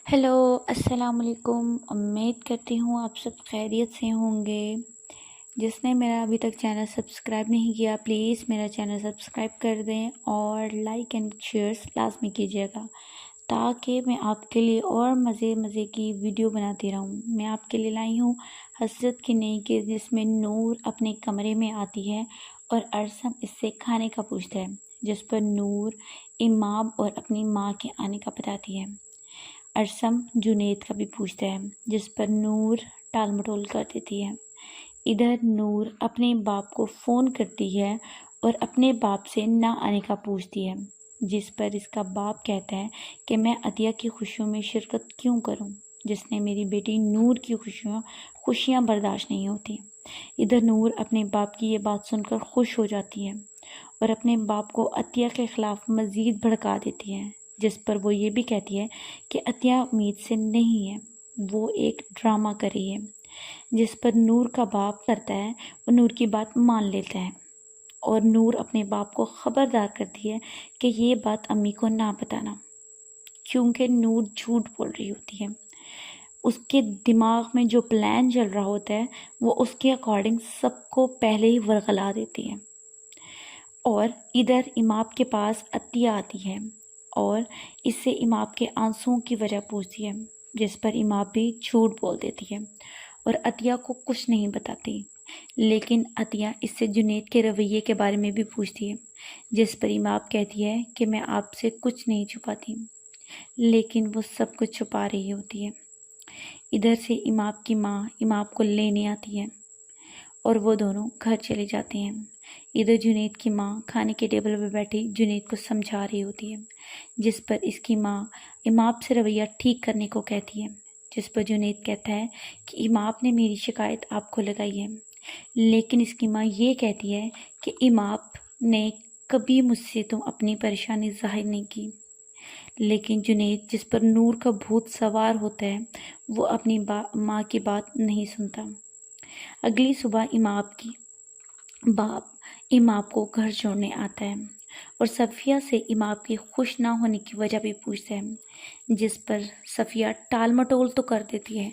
Hello, अस्सलाम वालेकुम। उम्मीद करती हूँ आप सब खैरियत से होंगे। जिसने मेरा अभी तक चैनल सब्सक्राइब नहीं किया प्लीज़ मेरा चैनल सब्सक्राइब कर दें और लाइक एंड शेयर्स लाज़मी कीजिएगा ताकि मैं आपके लिए और मज़े मज़े की वीडियो बनाती रहूँ। मैं आपके लिए लाई हूँ हसरत की नई के जिसमें नूर अपने कमरे में आती है और अरसम इससे खाने का पूछता है, जिस पर नूर इमाम और अपनी माँ के आने का बताती है। अरसम जुनैद का भी पूछता है, जिस पर नूर टाल मटोल कर देती है। इधर नूर अपने बाप को फ़ोन करती है और अपने बाप से ना आने का पूछती है, जिस पर इसका बाप कहता है कि मैं अतिया की खुशियों में शिरकत क्यों करूं, जिसने मेरी बेटी नूर की खुशियां बर्दाश्त नहीं होती। इधर नूर अपने बाप की ये बात सुनकर खुश हो जाती है और अपने बाप को अतिया के ख़िलाफ़ मज़ीद भड़का देती है, जिस पर वो ये भी कहती है कि अतिया उम्मीद से नहीं है, वो एक ड्रामा कर रही है। जिस पर नूर का बाप करता है वो नूर की बात मान लेता है और नूर अपने बाप को खबरदार करती है कि ये बात अम्मी को ना बताना, क्योंकि नूर झूठ बोल रही होती है। उसके दिमाग में जो प्लान चल रहा होता है वो उसके अकॉर्डिंग सबको पहले ही वरगला देती है। और इधर इमाम के पास अतिया आती है और इससे इमाम के आंसुओं की वजह पूछती है, जिस पर इमाम भी झूठ बोल देती है और अतिया को कुछ नहीं बताती। लेकिन अतिया इससे जुनैद के रवैये के बारे में भी पूछती है, जिस पर इमाम कहती है कि मैं आपसे कुछ नहीं छुपाती, लेकिन वो सब कुछ छुपा रही होती है। इधर से इमाम की माँ इमाम को लेने आती है और वो दोनों घर चले जाते हैं। इधर जुनैद की माँ खाने के टेबल पर बैठी जुनैद को समझा रही होती है, जिस पर इसकी माँ इमाम से रवैया ठीक करने को कहती है, जिस पर जुनैद कहता है कि इमाम ने मेरी शिकायत आपको लगाई है। लेकिन इसकी माँ ये कहती है कि इमाम ने कभी मुझसे तो अपनी परेशानी जाहिर नहीं की। लेकिन जुनैद, जिस पर नूर का भूत सवार होता है, वो अपनी माँ की बात नहीं सुनता। अगली सुबह बाप इमाम को घर छोड़ने आता है और सफ़िया से इमाम की खुश ना होने की वजह भी पूछता है, जिस पर सफ़िया टाल मटोल तो कर देती है।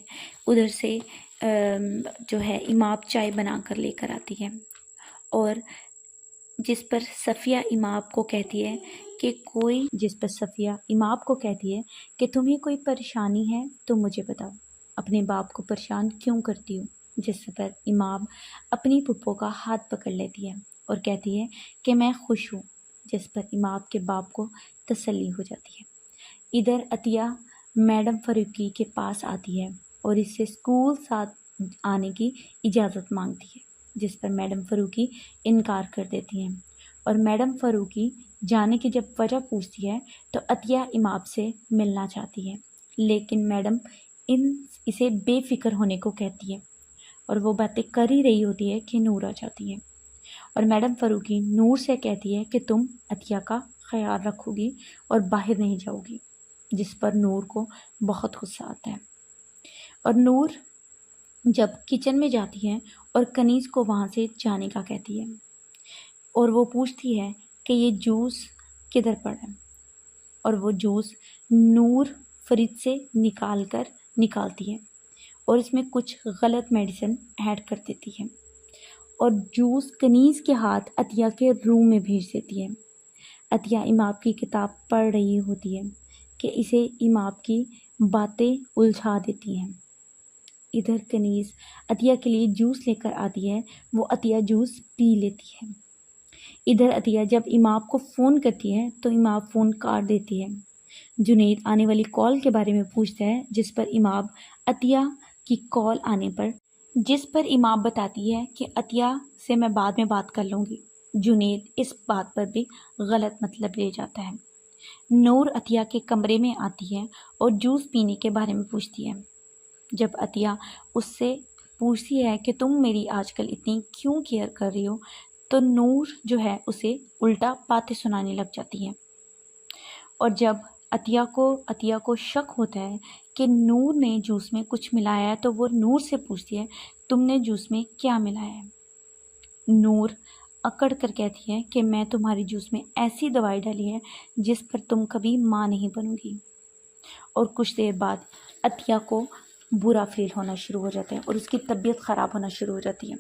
उधर से जो है इमाम चाय बना कर लेकर आती है और जिस पर सफ़िया इमाम को कहती है कि तुम्हें कोई परेशानी है तो मुझे बताओ, अपने बाप को परेशान क्यों करती हो। जिस पर इमाम अपनी पुप्पो का हाथ पकड़ लेती है और कहती है कि मैं खुश हूँ, जिस पर इमाम के बाप को तसल्ली हो जाती है। इधर अतिया मैडम फ़ारूकी के पास आती है और इससे स्कूल साथ आने की इजाज़त मांगती है, जिस पर मैडम फ़ारूकी इनकार कर देती हैं और मैडम फ़ारूकी जाने की जब वजह पूछती है तो अतिया इमाम से मिलना चाहती है, लेकिन मैडम इसे बेफिक्र होने को कहती है और वो बातें कर ही रही होती है कि नूर आ जाती है और मैडम फ़ारूकी नूर से कहती है कि तुम अतिया का ख्याल रखोगी और बाहर नहीं जाओगी, जिस पर नूर को बहुत गुस्सा आता है। और नूर जब किचन में जाती है और कनीज़ को वहाँ से जाने का कहती है और वो पूछती है कि ये जूस किधर पड़ा है, और वो जूस नूर फ्रिज से निकालती है और इसमें कुछ गलत मेडिसिन ऐड कर देती है और जूस कनीज़ के हाथ अतिया के रूम में भेज देती है। अतिया इमाम की किताब पढ़ रही होती है कि इसे इमाम की बातें उलझा देती हैं। इधर कनीज़ अतिया के लिए जूस लेकर आती है, वो अतिया जूस पी लेती है। इधर अतिया जब इमाम को फ़ोन करती है तो इमाम फ़ोन काट देती है। जुनैद आने वाली कॉल के बारे में पूछता है, जिस पर इमाम अतिया की कॉल आने पर इमाम बताती है कि अतिया से मैं बाद में बात कर लूँगी। जुनैद इस बात पर भी गलत मतलब ले जाता है। नूर अतिया के कमरे में आती है और जूस पीने के बारे में पूछती है। जब अतिया उससे पूछती है कि तुम मेरी आजकल इतनी क्यों केयर कर रही हो, तो नूर जो है उसे उल्टा बातें सुनाने लग जाती है और जब अतिया को शक होता है कि नूर ने जूस में कुछ मिलाया है तो वो नूर से पूछती है, तुमने जूस में क्या मिलाया है। नूर अकड़ कर कहती है कि मैं तुम्हारी जूस में ऐसी दवाई डाली है जिस पर तुम कभी माँ नहीं बनोगी اور کچھ دیر بعد عطیہ کو برا فیل ہونا شروع ہو جاتا ہے اور اس کی طبیعت خراب ہونا شروع ہو جاتی ہے۔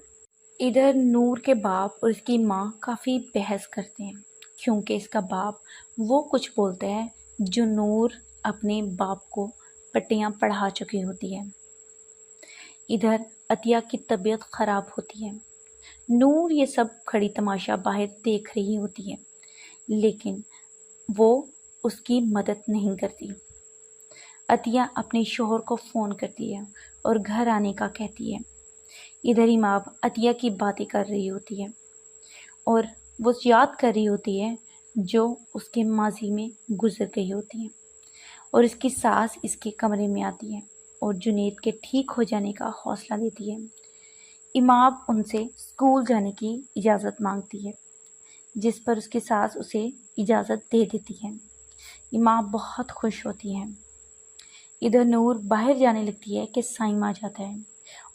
ادھر نور کے باپ اور اس کی ماں کافی بحث کرتے ہیں، کیونکہ اس کا باپ وہ کچھ بولتا ہے جو نور اپنے باپ کو پٹیاں پڑھا چکی ہوتی ہے۔ ادھر عطیہ کی طبیعت خراب ہوتی ہے۔ نور یہ سب کھڑی تماشا باہر دیکھ رہی ہوتی ہے، لیکن وہ اس کی مدد نہیں کرتی۔ عطیہ اپنے شوہر کو فون کرتی ہے اور گھر آنے کا کہتی ہے۔ ادھر امام عطیہ کی باتیں کر رہی ہوتی ہے اور وہ یاد کر رہی ہوتی ہے جو اس کے ماضی میں گزر گئی ہوتی ہے، اور اس کی ساس اس کے کمرے میں آتی ہے اور جنید کے ٹھیک ہو جانے کا حوصلہ دیتی ہے۔ امام ان سے اسکول جانے کی اجازت مانگتی ہے، جس پر اس کی ساس اسے اجازت دے دیتی ہے۔ امام بہت خوش ہوتی ہے۔ ادھر نور باہر جانے لگتی ہے کہ سائم آ جاتا ہے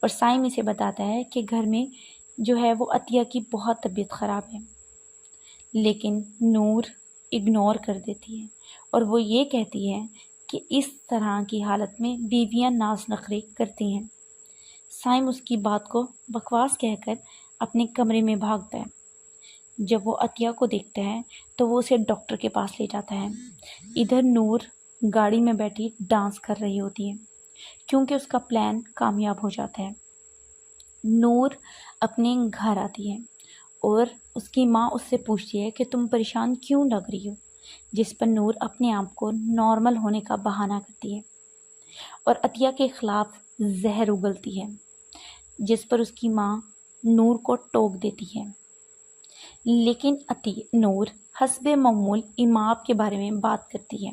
اور سائم اسے بتاتا ہے کہ گھر میں جو ہے وہ عطیہ کی بہت طبیعت خراب ہے، لیکن نور اگنور کر دیتی ہے اور وہ یہ کہتی ہے کہ اس طرح کی حالت میں بیویاں ناز نخرے کرتی ہیں۔ سائم اس کی بات کو بکواس کہہ کر اپنے کمرے میں بھاگتا ہے۔ جب وہ عطیہ کو دیکھتا ہے تو وہ اسے ڈاکٹر کے پاس لے جاتا ہے۔ ادھر نور گاڑی میں بیٹھی ڈانس کر رہی ہوتی ہے کیونکہ اس کا پلان کامیاب ہو جاتا ہے۔ نور اپنے گھر آتی ہے اور اس کی ماں اس سے پوچھتی ہے کہ تم پریشان کیوں لگ رہی ہو، جس پر نور اپنے آپ کو نارمل ہونے کا بہانہ کرتی ہے اور عطیہ کے خلاف زہر اگلتی ہے، جس پر اس کی ماں نور کو ٹوک دیتی ہے۔ لیکن نور حسب معمول اماب کے بارے میں بات کرتی ہے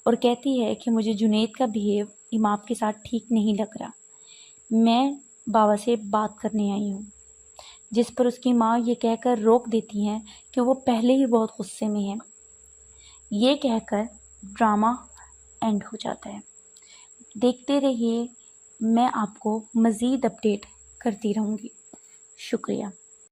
اور کہتی ہے کہ مجھے جنید کا بیہیو اماب کے ساتھ ٹھیک نہیں لگ رہا، میں بابا سے بات کرنے آئی ہوں، جس پر اس کی ماں یہ کہہ کر روک دیتی ہیں کہ وہ پہلے ہی بہت غصے میں ہے۔ یہ کہہ کر ڈرامہ اینڈ ہو جاتا ہے۔ دیکھتے رہیے، میں آپ کو مزید اپڈیٹ کرتی رہوں گی۔ شکریہ۔